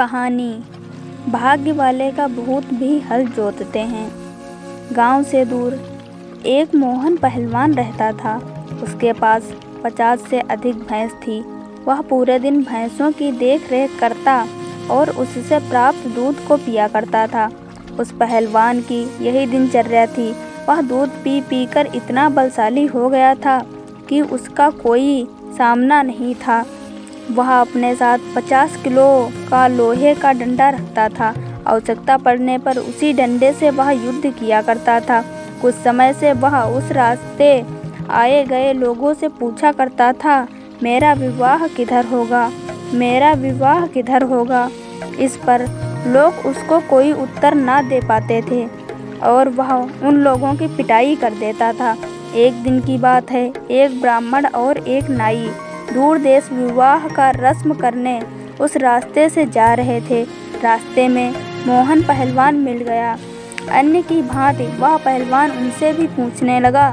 कहानी। भाग्य वाले का भूत भी हल जोतते हैं। गांव से दूर एक मोहन पहलवान रहता था। उसके पास 50 से अधिक भैंस थी। वह पूरे दिन भैंसों की देख रेख करता और उससे प्राप्त दूध को पिया करता था। उस पहलवान की यही दिनचर्या थी। वह दूध पी पी कर इतना बलशाली हो गया था कि उसका कोई सामना नहीं था। वह अपने साथ 50 किलो का लोहे का डंडा रखता था। आवश्यकता पड़ने पर उसी डंडे से वह युद्ध किया करता था। कुछ समय से वह उस रास्ते आए गए लोगों से पूछा करता था, मेरा विवाह किधर होगा, मेरा विवाह किधर होगा। इस पर लोग उसको कोई उत्तर ना दे पाते थे और वह उन लोगों की पिटाई कर देता था। एक दिन की बात है, एक ब्राह्मण और एक नाई दूर देश विवाह का रस्म करने उस रास्ते से जा रहे थे। रास्ते में मोहन पहलवान मिल गया। अन्य की भांति वह पहलवान उनसे भी पूछने लगा,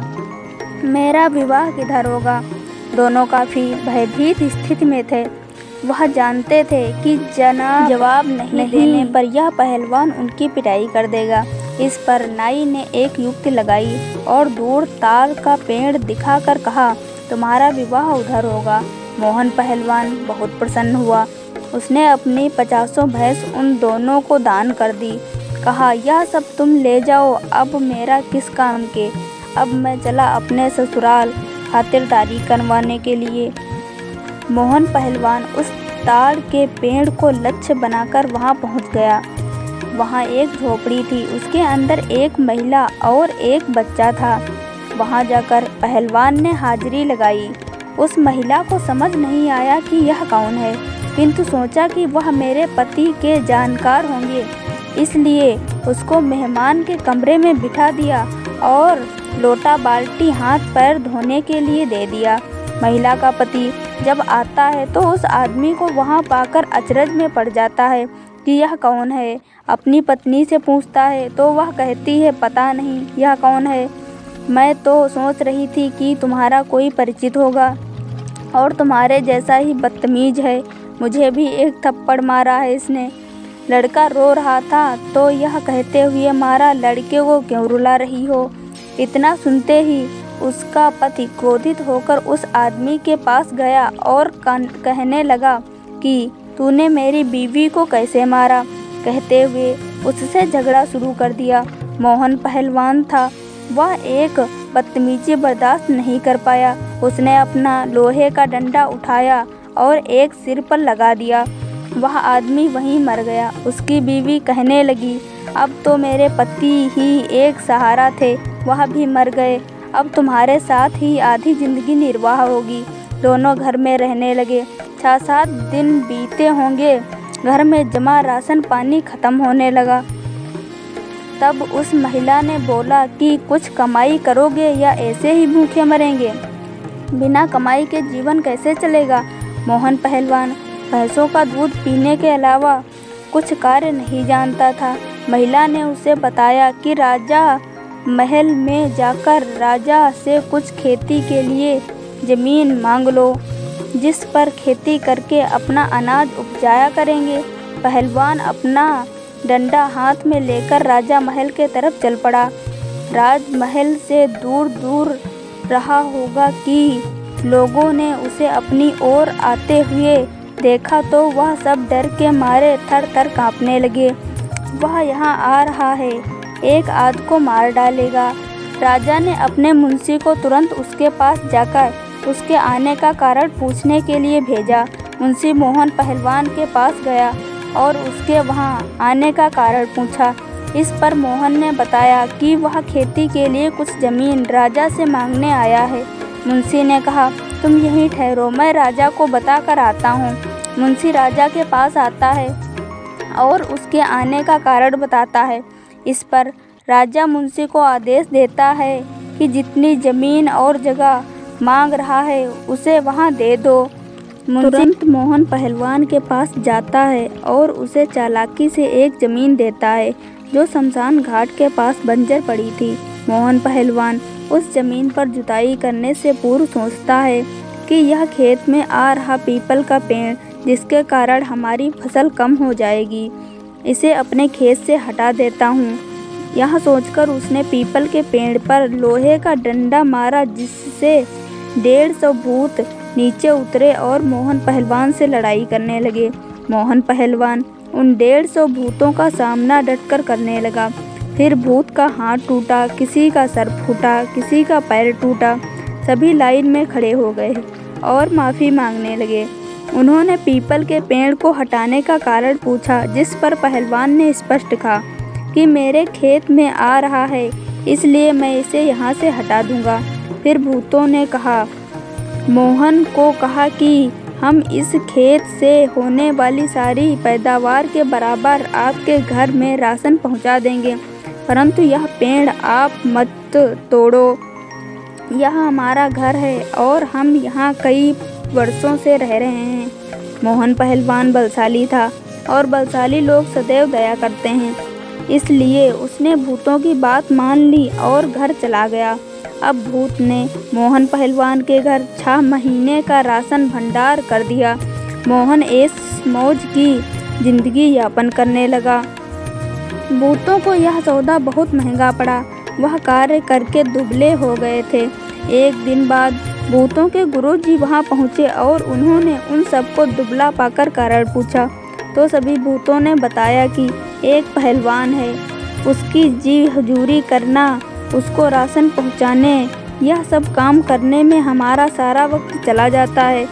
मेरा विवाह किधर होगा। दोनों काफ़ी भयभीत स्थिति में थे। वह जानते थे कि जवाब नहीं देने पर यह पहलवान उनकी पिटाई कर देगा। इस पर नाई ने एक युक्ति लगाई और दूर ताड़ का पेड़ दिखाकर कहा, तुम्हारा विवाह उधर होगा। मोहन पहलवान बहुत प्रसन्न हुआ। उसने अपनी 50 भैंस उन दोनों को दान कर दी। कहा, यह सब तुम ले जाओ, अब मेरा किस काम के। अब मैं चला अपने ससुराल खातिरदारी करवाने के लिए। मोहन पहलवान उस ताड़ के पेड़ को लक्ष्य बनाकर वहां पहुंच गया। वहां एक झोपड़ी थी। उसके अंदर एक महिला और एक बच्चा था। वहां जाकर पहलवान ने हाजिरी लगाई। उस महिला को समझ नहीं आया कि यह कौन है, किंतु सोचा कि वह मेरे पति के जानकार होंगे, इसलिए उसको मेहमान के कमरे में बिठा दिया और लोटा बाल्टी हाथ पैर धोने के लिए दे दिया। महिला का पति जब आता है तो उस आदमी को वहां पाकर अचरज में पड़ जाता है कि यह कौन है। अपनी पत्नी से पूछता है तो वह कहती है, पता नहीं यह कौन है। मैं तो सोच रही थी कि तुम्हारा कोई परिचित होगा और तुम्हारे जैसा ही बदतमीज है। मुझे भी एक थप्पड़ मारा है इसने। लड़का रो रहा था तो यह कहते हुए मारा, लड़के को क्यों रुला रही हो। इतना सुनते ही उसका पति क्रोधित होकर उस आदमी के पास गया और कहने लगा कि तूने मेरी बीवी को कैसे मारा। कहते हुए उससे झगड़ा शुरू कर दिया। मोहन पहलवान था, वह एक बदतमीजी बर्दाश्त नहीं कर पाया। उसने अपना लोहे का डंडा उठाया और एक सिर पर लगा दिया। वह आदमी वहीं मर गया। उसकी बीवी कहने लगी, अब तो मेरे पति ही एक सहारा थे, वह भी मर गए। अब तुम्हारे साथ ही आधी जिंदगी निर्वाह होगी। दोनों घर में रहने लगे। 6-7 दिन बीते होंगे। घर में जमा राशन पानी खत्म होने लगा। तब उस महिला ने बोला कि कुछ कमाई करोगे या ऐसे ही भूखे मरेंगे। बिना कमाई के जीवन कैसे चलेगा। मोहन पहलवान भैंसों का दूध पीने के अलावा कुछ कार्य नहीं जानता था। महिला ने उसे बताया कि राजा महल में जाकर राजा से कुछ खेती के लिए जमीन मांग लो, जिस पर खेती करके अपना अनाज उपजाया करेंगे। पहलवान अपना डंडा हाथ में लेकर राजा महल के तरफ चल पड़ा। राजमहल से दूर दूर रहा होगा कि लोगों ने उसे अपनी ओर आते हुए देखा तो वह सब डर के मारे थर थर कांपने लगे। वह यहाँ आ रहा है, एक आध को मार डालेगा। राजा ने अपने मुंशी को तुरंत उसके पास जाकर उसके आने का कारण पूछने के लिए भेजा। मुंशी मोहन पहलवान के पास गया और उसके वहाँ आने का कारण पूछा। इस पर मोहन ने बताया कि वह खेती के लिए कुछ जमीन राजा से मांगने आया है। मुंशी ने कहा, तुम यहीं ठहरो, मैं राजा को बता कर आता हूँ। मुंशी राजा के पास आता है और उसके आने का कारण बताता है। इस पर राजा मुंशी को आदेश देता है कि जितनी जमीन और जगह मांग रहा है उसे वहाँ दे दो। तुरंत मोहन पहलवान के पास जाता है और उसे चालाकी से एक जमीन देता है जो शमशान घाट के पास बंजर पड़ी थी। मोहन पहलवान उस जमीन पर जुताई करने से पूर्व सोचता है कि यह खेत में आ रहा पीपल का पेड़ जिसके कारण हमारी फसल कम हो जाएगी। इसे अपने खेत से हटा देता हूँ। यह सोचकर उसने पीपल के पेड़ पर लोहे का डंडा मारा, जिससे 150 भूत नीचे उतरे और मोहन पहलवान से लड़ाई करने लगे। मोहन पहलवान उन 150 भूतों का सामना डटकर करने लगा। फिर भूत का हाथ टूटा, किसी का सर फूटा, किसी का पैर टूटा। सभी लाइन में खड़े हो गए और माफ़ी मांगने लगे। उन्होंने पीपल के पेड़ को हटाने का कारण पूछा, जिस पर पहलवान ने स्पष्ट कहा कि मेरे खेत में आ रहा है, इसलिए मैं इसे यहाँ से हटा दूँगा। फिर भूतों ने कहा, मोहन को कहा कि हम इस खेत से होने वाली सारी पैदावार के बराबर आपके घर में राशन पहुँचा देंगे, परंतु यह पेड़ आप मत तोड़ो। यह हमारा घर है और हम यहाँ कई वर्षों से रह रहे हैं। मोहन पहलवान बलशाली था और बलशाली लोग सदैव दया करते हैं, इसलिए उसने भूतों की बात मान ली और घर चला गया। अब भूत ने मोहन पहलवान के घर 6 महीने का राशन भंडार कर दिया। मोहन ऐश मौज की जिंदगी यापन करने लगा। भूतों को यह सौदा बहुत महंगा पड़ा। वह कार्य करके दुबले हो गए थे। एक दिन बाद भूतों के गुरुजी वहां पहुंचे और उन्होंने उन सबको दुबला पाकर कारण पूछा, तो सभी भूतों ने बताया कि एक पहलवान है, उसकी जी हजूरी करना, उसको राशन पहुंचाने, यह सब काम करने में हमारा सारा वक्त चला जाता है,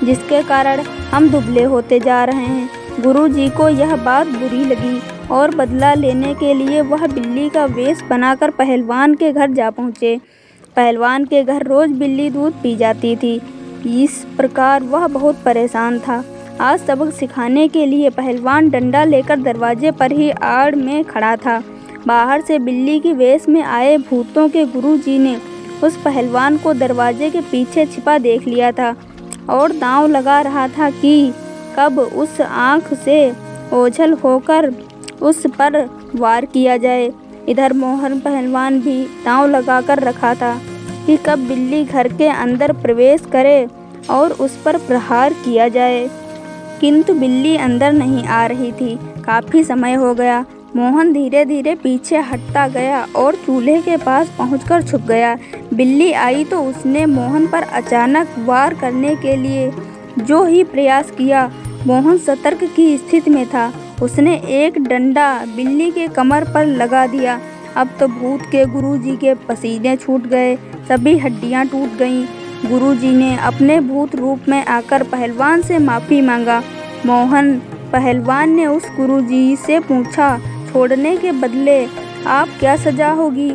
जिसके कारण हम दुबले होते जा रहे हैं। गुरुजी को यह बात बुरी लगी और बदला लेने के लिए वह बिल्ली का वेश बनाकर पहलवान के घर जा पहुँचे। पहलवान के घर रोज़ बिल्ली दूध पी जाती थी। इस प्रकार वह बहुत परेशान था। आज सबक सिखाने के लिए पहलवान डंडा लेकर दरवाजे पर ही आड़ में खड़ा था। बाहर से बिल्ली के वेश में आए भूतों के गुरुजी ने उस पहलवान को दरवाजे के पीछे छिपा देख लिया था और दांव लगा रहा था कि कब उस आँख से ओझल होकर उस पर वार किया जाए। इधर मोहन पहलवान भी दांव लगाकर रखा था कि कब बिल्ली घर के अंदर प्रवेश करे और उस पर प्रहार किया जाए, किंतु बिल्ली अंदर नहीं आ रही थी। काफ़ी समय हो गया। मोहन धीरे धीरे पीछे हटता गया और चूल्हे के पास पहुंचकर छुप गया। बिल्ली आई तो उसने मोहन पर अचानक वार करने के लिए जो ही प्रयास किया। मोहन सतर्क की स्थिति में था। उसने एक डंडा बिल्ली के कमर पर लगा दिया। अब तो भूत के गुरुजी के पसीने छूट गए, सभी हड्डियां टूट गईं। गुरुजी ने अपने भूत रूप में आकर पहलवान से माफ़ी मांगा। मोहन पहलवान ने उस गुरुजी से पूछा, छोड़ने के बदले आप क्या सज़ा होगी?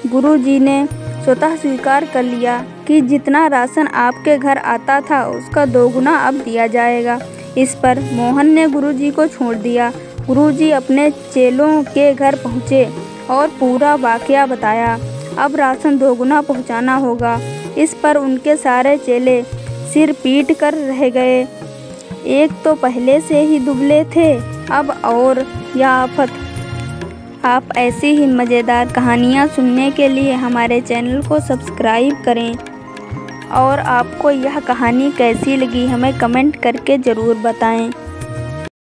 गुरुजी ने स्वतः स्वीकार कर लिया कि जितना राशन आपके घर आता था उसका 2 गुना अब दिया जाएगा। इस पर मोहन ने गुरुजी को छोड़ दिया। गुरुजी अपने चेलों के घर पहुँचे और पूरा वाकया बताया। अब राशन 2 गुना पहुँचाना होगा। इस पर उनके सारे चेले सिर पीट कर रह गए। एक तो पहले से ही दुबले थे, अब और यह आफत। आप ऐसी ही मज़ेदार कहानियाँ सुनने के लिए हमारे चैनल को सब्सक्राइब करें और आपको यह कहानी कैसी लगी हमें कमेंट करके ज़रूर बताएं।